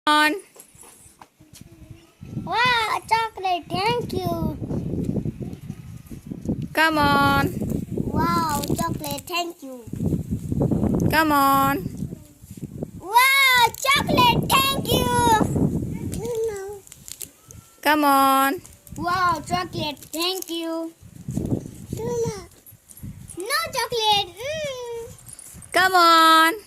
on. Wow, chocolate, thank you. Come on. Wow, chocolate, thank you. Come on. Wow, chocolate, thank you. Come on. Wow, chocolate, thank you. No chocolate. Come on.